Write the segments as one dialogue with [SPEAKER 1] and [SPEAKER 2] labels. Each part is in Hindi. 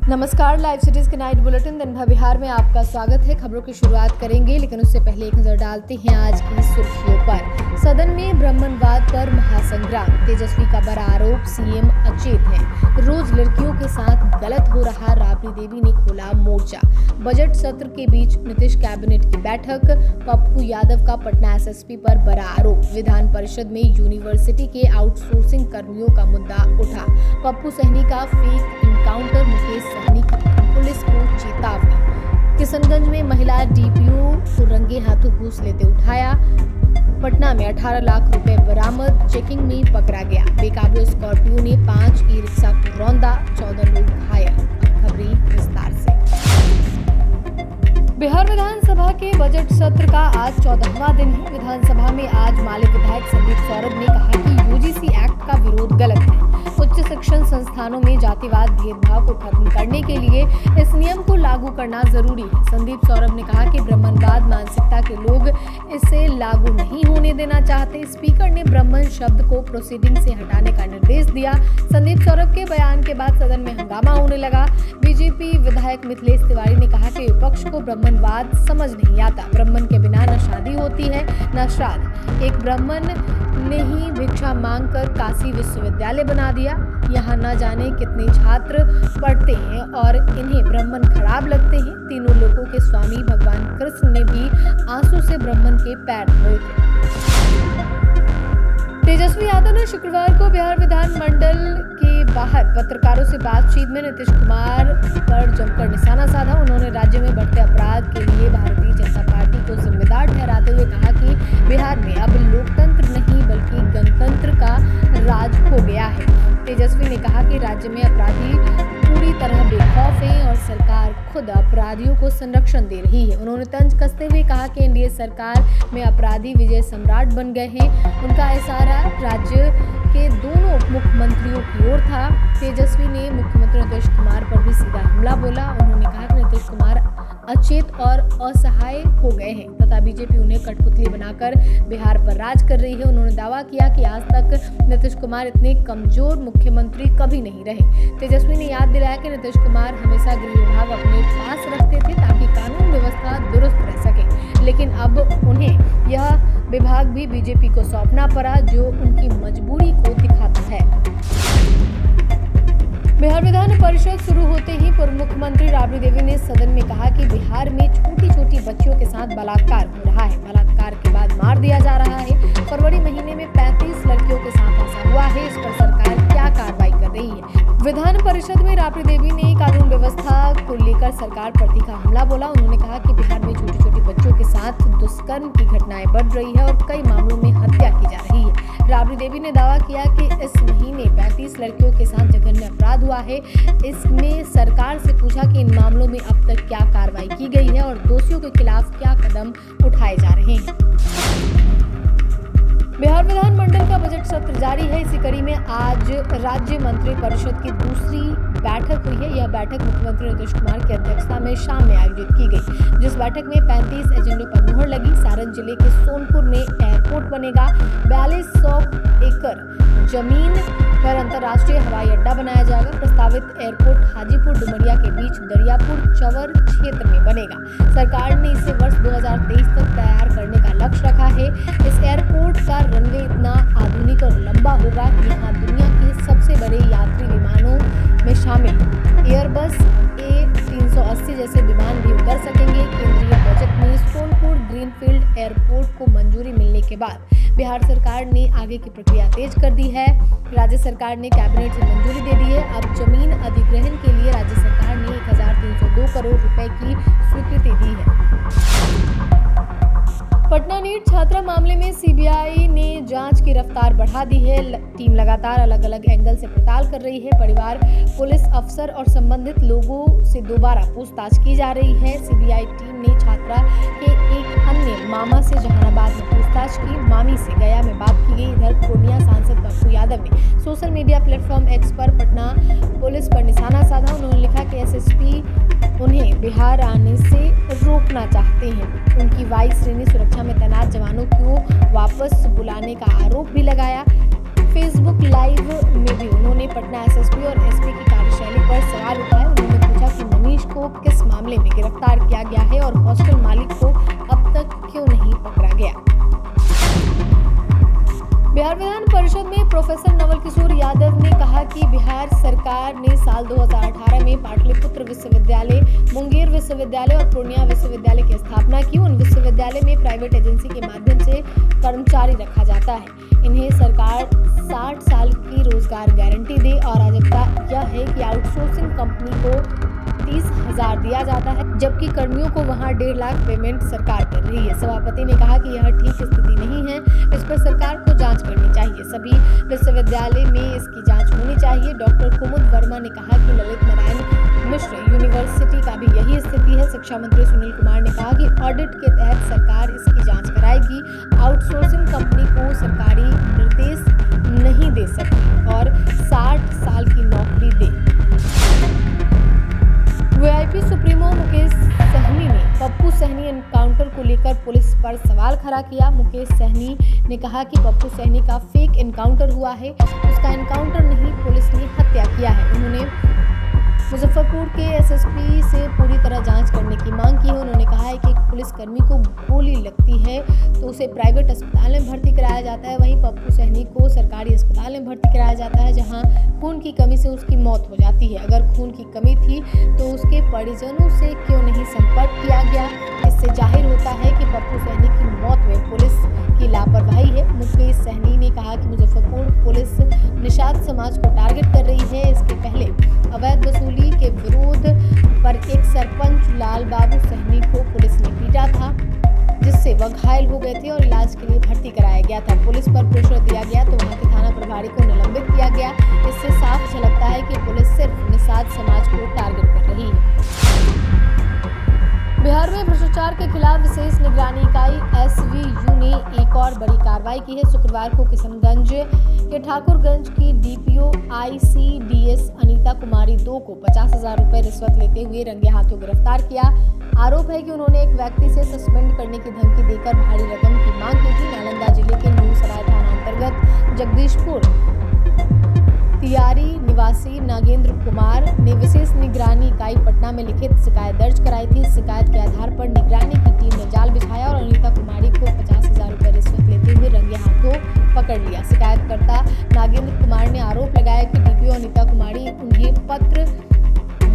[SPEAKER 1] नमस्कार, लाइव सिटीज के नाइट बुलेटिन दिन भर बिहार में आपका स्वागत है। खबरों की शुरुआत करेंगे, लेकिन उससे पहले एक नजर डालते हैं आज की सुर्खियों पर। सदन में ब्राह्मणवाद पर महासंग्राम, तेजस्वी का बड़ा आरोप, सीएम अचेत हैं। रोज लड़कियों के साथ गलत हो रहा, राबड़ी देवी ने खोला मोर्चा। बजट सत्र के बीच नीतीश कैबिनेट की बैठक, पप्पू यादव का पटना एसएसपी पर बड़ा आरोप। विधान परिषद में यूनिवर्सिटी के आउटसोर्सिंग कर्मियों का मुद्दा उठा। पप्पू सहनी का फेक इनकाउंटर, मुकेश सहनी की पुलिस को चेतावनी। किशनगंज में महिला डीपीओ को रंगे हाथों घूस लेते उठाया। पटना में 18 लाख रुपए बरामद, चेकिंग में पकड़ा गया। बेकाबू स्कॉर्पियो ने 5 ई रिक्शा को रौंदा, 14 लोग घायल। अब खबरें विस्तार से। बिहार विधानसभा के बजट सत्र का आज 14वां दिन है। विधानसभा में आज माले विधायक संदीप सौरभ ने कहा कि यूजीसी एक्ट का विरोध गलत है। उच्च शिक्षण संस्थानों में जातिवाद भेदभाव को खत्म करने के लिए इस नियम को लागू करना जरूरी है। संदीप सौरभ ने कहा कि ब्राह्मणवाद मानसिकता के लोग इसे लागू नहीं होने देना चाहते। स्पीकर ने ब्राह्मण शब्द को प्रोसीडिंग से हटाने का निर्देश दिया। संदीप सौरभ के बयान के बाद सदन में हंगामा होने लगा। बीजेपी विधायक मिथिलेश तिवारी ने कहा कि विपक्ष को ब्राह्मणवाद समझ नहीं आता। ब्राह्मण के बिना न शादी होती है न श्राद्ध। एक ब्राह्मण ने ही भिक्षा मांगकर काशी विश्वविद्यालय बना दिया। यहाँ न जाने कितने छात्र पढ़ते हैं और इन्हें ब्राह्मण खराब लगते हैं। तीनों लोगों के स्वामी भगवान कृष्ण ने भी आंसू से ब्राह्मण के पैर धोए थे। तेजस्वी यादव ने शुक्रवार को बिहार विधानमंडल के बाहर पत्रकारों से बातचीत में नीतीश कुमार पर जमकर निशाना साधा। उन्होंने राज्य में बढ़ते अपराध के लिए भारतीय जनता पार्टी को जिम्मेदार ठहराते हुए कहा कि बिहार में अब लोकतंत्र नहीं बल्कि गणतंत्र का राज हो गया है। तेजस्वी ने कहा कि राज्य में अपराधी पूरी तरह बेखौफ हैं और सरकार खुद अपराधियों को संरक्षण दे रही है। उन्होंने तंज कसते हुए कहा कि एनडीए सरकार में अपराधी विजय सम्राट बन गए हैं। उनका इशारा राज्य के दोनों उप मुख्यमंत्रियों की ओर था। तेजस्वी ने मुख्यमंत्री नीतीश कुमार पर भी सीधा हमला बोला। उन्होंने कहा कि नीतीश कुमार अचेत और असहाय हो गए हैं तथा बीजेपी उन्हें कठपुतली बनाकर बिहार पर राज कर रही है। उन्होंने दावा किया कि आज तक नीतीश कुमार इतने कमजोर मुख्यमंत्री कभी नहीं रहे। तेजस्वी ने याद दिलाया कि नीतीश कुमार हमेशा गृह विभाग अपने पास रखते थे ताकि कानून व्यवस्था दुरुस्त रह सके, लेकिन अब उन्हें यह विभाग भी बीजेपी को सौंपना पड़ा, जो उनकी मजबूरी को दिखाता है। बिहार विधान परिषद शुरू होते ही पूर्व मुख्यमंत्री राबड़ी देवी ने सदन में कहा कि बिहार में छोटी छोटी बच्चियों के साथ बलात्कार हो रहा है। बलात्कार के बाद मार दिया जा रहा है। फरवरी महीने में 35 लड़कियों के साथ ऐसा हुआ है। इस पर सरकार क्या कार्रवाई कर रही है? विधान परिषद में राबड़ी देवी ने कानून व्यवस्था को लेकर सरकार पर तीखा हमला बोला। उन्होंने कहा कि बिहार में छोटी छोटी बच्चों के साथ दुष्कर्म की घटनाएं बढ़ रही है और कई मामलों में हत्या की जा रही है। राबड़ी देवी ने दावा किया कि इस महीने 35 लड़कियों के साथ जघन्य अपराध हुआ है। इसमें सरकार से पूछा कि इन मामलों में अब तक क्या कार्रवाई की गई है और दोषियों के खिलाफ क्या कदम उठाए जा रहे हैं। बिहार विधानमंडल का बजट सत्र जारी है। इसी कड़ी में आज राज्य मंत्री परिषद की दूसरी बैठक हुई है। यह बैठक मुख्यमंत्री नीतीश कुमार की अध्यक्षता में शाम में आयोजित की गई, जिस बैठक में 35 एजेंडों पर मुहर लगी। सारण जिले के सोनपुर में एयरपोर्ट बनेगा। 4200 एकड़ जमीन पर अंतर्राष्ट्रीय हवाई अड्डा बनाया जाएगा। प्रस्तावित एयरपोर्ट हाजीपुर डुमरिया के बीच दरियापुर चवर क्षेत्र में बनेगा। सरकार ने इसे वर्ष 2023 तक तैयार करने का लक्ष्य रखा है। इस एयरपोर्ट का रनवे इतना आधुनिक और लंबा होगा कि यहाँ दुनिया के सबसे बड़े यात्री विमानों में शामिल एयरबस A380 जैसे विमान भी उतर सकेंगे। केंद्रीय बजट में सोनपुर ग्रीनफील्ड एयरपोर्ट को मंजूरी मिलने के बाद बिहार सरकार ने आगे की प्रक्रिया तेज कर दी है। राज्य सरकार ने कैबिनेट से मंजूरी दे दी है। अब जमीन अधिग्रहण के लिए राज्य सरकार ने 1302 करोड़ रुपए की स्वीकृति दी है। पटना नीट छात्रा मामले में सीबीआई ने जांच की रफ्तार बढ़ा दी है। टीम लगातार अलग अलग एंगल से पड़ताल कर रही है। परिवार, पुलिस अफसर और संबंधित लोगों से दोबारा पूछताछ की जा रही है। सीबीआई टीम ने छात्रा के एक अन्य मामा से जहानाबाद में पूछताछ की। मामी से गया में बात की गई। इधर पूर्णिया सांसद पप्पू यादव ने सोशल मीडिया प्लेटफॉर्म एक्स पर पटना पुलिस पर निशाना साधा। उन्होंने लिखा कि एसएसपी उन्हें बिहार आने से रोकना चाहते हैं। उनकी वायु श्रेणी सुरक्षा में तैनात जवानों को वापस बुलाने का आरोप भी लगाया। फेसबुक लाइव में भी उन्होंने पटना एसएसपी और एसपी की कार्यशैली पर सवाल उठाए। उन्होंने पूछा पूछा कि मनीष को किस मामले में गिरफ्तार किया गया है और हॉस्टल मालिक को अब तक क्यों नहीं पकड़ा गया। बिहार विधान परिषद में प्रोफेसर नवल किशोर यादव ने कहा कि बिहार सरकार ने साल 2018 में पाटलिपुत्र विश्वविद्यालय, मुंगेर विश्वविद्यालय और पूर्णिया विश्वविद्यालय की स्थापना की। उन विश्वविद्यालय में प्राइवेट एजेंसी के माध्यम से कर्मचारी रखा जाता है। इन्हें सरकार 60 साल की रोजगार गारंटी दे और आवश्यकता यह है कि आउटसोर्सिंग कंपनी को 30,000 दिया जाता है, जबकि कर्मियों को वहां 1.5 लाख पेमेंट सरकार कर रही है। सभापति ने कहा कि यह ठीक स्थिति नहीं है, इस पर सरकार को जांच करनी चाहिए। सभी विश्वविद्यालय में इसकी जांच होनी चाहिए। डॉक्टर कुमुद वर्मा ने कहा कि ललित नारायण मिश्र यूनिवर्सिटी का भी यही स्थिति है। शिक्षा मंत्री सुनील कुमार ने कहा कि ऑडिट के तहत सरकार इसकी जांच कराएगी। आउटसोर्सिंग कंपनी को सरकारी निर्देश नहीं दे सकती और 60 साल की नौकरी दे। वीआईपी सुप्रीमो मुकेश सहनी ने पप्पू सहनी एनकाउंटर को लेकर पुलिस पर सवाल खड़ा किया। मुकेश सहनी ने कहा कि पप्पू सहनी का फेक एनकाउंटर हुआ है, उसका एनकाउंटर नहीं, पुलिस ने हत्या किया है। उन्होंने मुजफ्फरपुर के एसएसपी से पूरी तरह जांच करने की मांग की है। उन्होंने कहा है कि एक पुलिसकर्मी को गोली लगती है तो उसे प्राइवेट अस्पताल में भर्ती कराया जाता है, वहीं पप्पू सहनी को सरकारी अस्पताल में भर्ती कराया जाता है, जहां खून की कमी से उसकी मौत हो जाती है। अगर खून की कमी थी तो उसके परिजनों से क्यों नहीं संपर्क किया गया? इससे जाहिर होता है कि पप्पू सहनी की मौत में पुलिस की लापरवाही है। मुकेश सहनी ने कहा कि मुजफ्फरपुर पुलिस निषाद समाज को टारगेट कर रही है। इसके पहले अवैध वसूली के विरोध पर एक सरपंच लाल बाबू सहनी को पुलिस ने पीटा था, जिससे वह घायल हो गए थे और इलाज के लिए भर्ती कराया गया था। पुलिस पर प्रेशर दिया गया तो वहां के थाना प्रभारी को निलंबित किया गया। इससे साफ झलकता है कि पुलिस सिर्फ निषाद समाज को टारगेट कर रही है। बिहार में भ्रष्टाचार के खिलाफ विशेष निगरानी इकाई एसवीयू ने एक और बड़ी कार्रवाई की है। शुक्रवार को किशनगंज के ठाकुरगंज की डीपीओ आईसीडीएस अनीता कुमारी 2 को 50,000 रुपए रिश्वत लेते हुए रंगे हाथों गिरफ्तार किया। आरोप है कि उन्होंने एक व्यक्ति से सस्पेंड करने की धमकी देकर भारी रकम की मांग की थी। नालंदा जिले के नूरसराय थाना अंतर्गत जगदीशपुर तियारी निवासी नागेंद्र कुमार ने विशेष निगरानी इकाई पटना में लिखित शिकायत दर्ज कराई थी। शिकायत के आधार पर निगरानी की टीम ने जाल बिछाया और अनीता कुमारी को 50,000 रुपए रिश्वत लेते हुए रंगे हाथों पकड़ लिया। शिकायतकर्ता नागेंद्र कुमार ने आरोप लगाया कि डीपीओ अनीता कुमारी उन्हें पत्र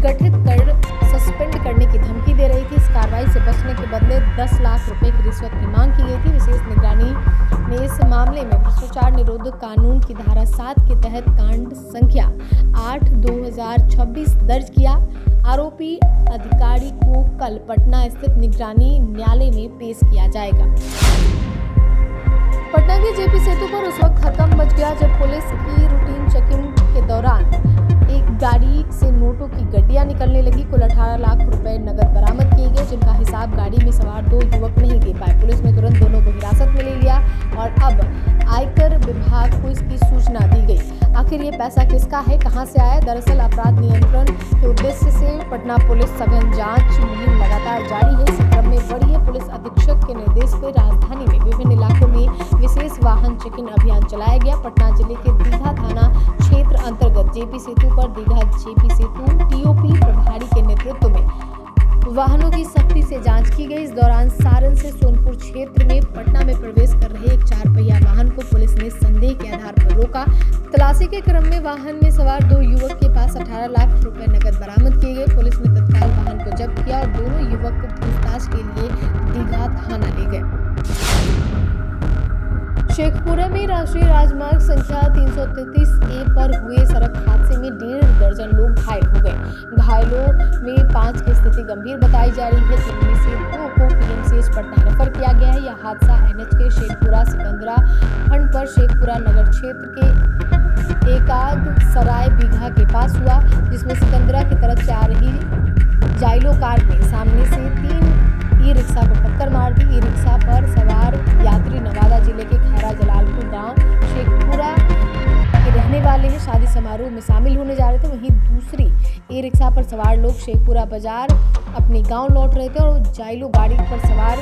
[SPEAKER 1] गठित कर सस्पेंड करने की धमकी दे रही थी। इस कार्रवाई से बचने के बदले 10 लाख रुपए की रिश्वत की मांग की गई थी। विशेष निगरानी ने इस मामले में भ्रष्टाचार निरोधक कानून की धारा 7 के तहत कांड संख्या 8/2026 दर्ज किया। आरोपी अधिकारी को कल पटना स्थित निगरानी न्यायालय में पेश किया जाएगा। पटना के जेपी सेतु पर उस वक्त हड़कंप मच गया जब पुलिस की रूटीन चेकिंग के दौरान एक गाड़ी से नोटों की गड्डियां निकलने लगी। कुल 18 लाख रुपए नकद बरामद किए गए, जिनका हिसाब गाड़ी में सवार 2 युवक नहीं दे पाए। पुलिस ने तुरंत दोनों को हिरासत में ले लिया और अब आयकर विभाग को इसकी सूचना दी गई। आखिर ये पैसा किसका है, कहां से आया? दरअसल अपराध नियंत्रण के उद्देश्य से पटना पुलिस सघन जांच मुहिम लगातार जारी है। इस क्रम में वरीय पुलिस अधीक्षक के निर्देश पर राजधानी में विभिन्न इलाकों में विशेष वाहन चेकिंग अभियान चलाया गया। पटना जिले के दीघा थाना क्षेत्र अंतर्गत जेपी सेतु पर दीघा जेपी सेतु टीओपी प्रभारी के नेतृत्व में वाहनों की सख्ती से जांच की गई। इस दौरान सारण से सोनपुर क्षेत्र में पटना में प्रवेश कर रहे एक 4 पहिया वाहन को पुलिस ने संदेह के आधार पर रोका। तलाशी के क्रम में वाहन में सवार 2 युवक के पास 18 लाख रुपए नकद बरामद किए गए। पुलिस ने तत्काल वाहन को जब्त किया और दोनों युवक को पूछताछ के लिए दीघा थाना ले गए। शेखपुरा में राष्ट्रीय राजमार्ग संख्या 333A पर हुए सड़क हादसे में 1.5 दर्जन लोग घायल हो गए। घायलों में 5 की स्थिति गंभीर बताई जा रही है, जिनमें से 2 को पीएमसीएच पटना रेफर किया गया है। यह हादसा एनएच के शेखपुरा सिकंदरा खंड पर शेखपुरा नगर क्षेत्र के एकाद सराय बीघा के पास हुआ, जिसमें सिकंदरा की तरफ से आ रही जाइलो कार ने सामने से 3 ई-रिक्शा को टक्कर मार दी। ई-रिक्शा पर सवार यात्री नवादा जिले के खैरा जलालपुर गांव शेखपुरा के रहने वाले हैं, शादी समारोह में शामिल होने जा रहे थे। वहीं दूसरी ई-रिक्शा पर सवार लोग शेखपुरा बाजार अपने गांव लौट रहे थे और जाइलो गाड़ी पर सवार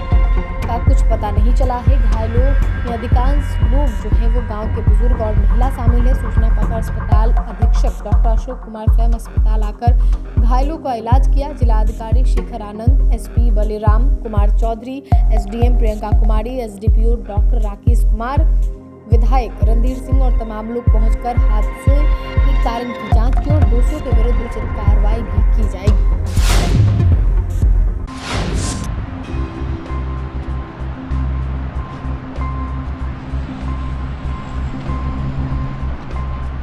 [SPEAKER 1] का कुछ पता नहीं चला है। घायलों में अधिकांश लोग जो है वो गांव के बुजुर्ग और महिला शामिल है। सूचना पाकर अस्पताल अधीक्षक अधीक्षक डॉक्टर अशोक कुमार स्वयं अस्पताल आकर घायलों का इलाज किया। जिलाधिकारी शेखर आनंद, SP Baliram Kumar Chaudhary, SDM Priyanka Kumari, SDPO doctor Rakesh Kumar, विधायक रणधीर सिंह और तमाम लोग पहुंचकर हादसे के कारण की जांच की और दोषियों के विरुद्ध उचित कार्रवाई भी की जाएगी।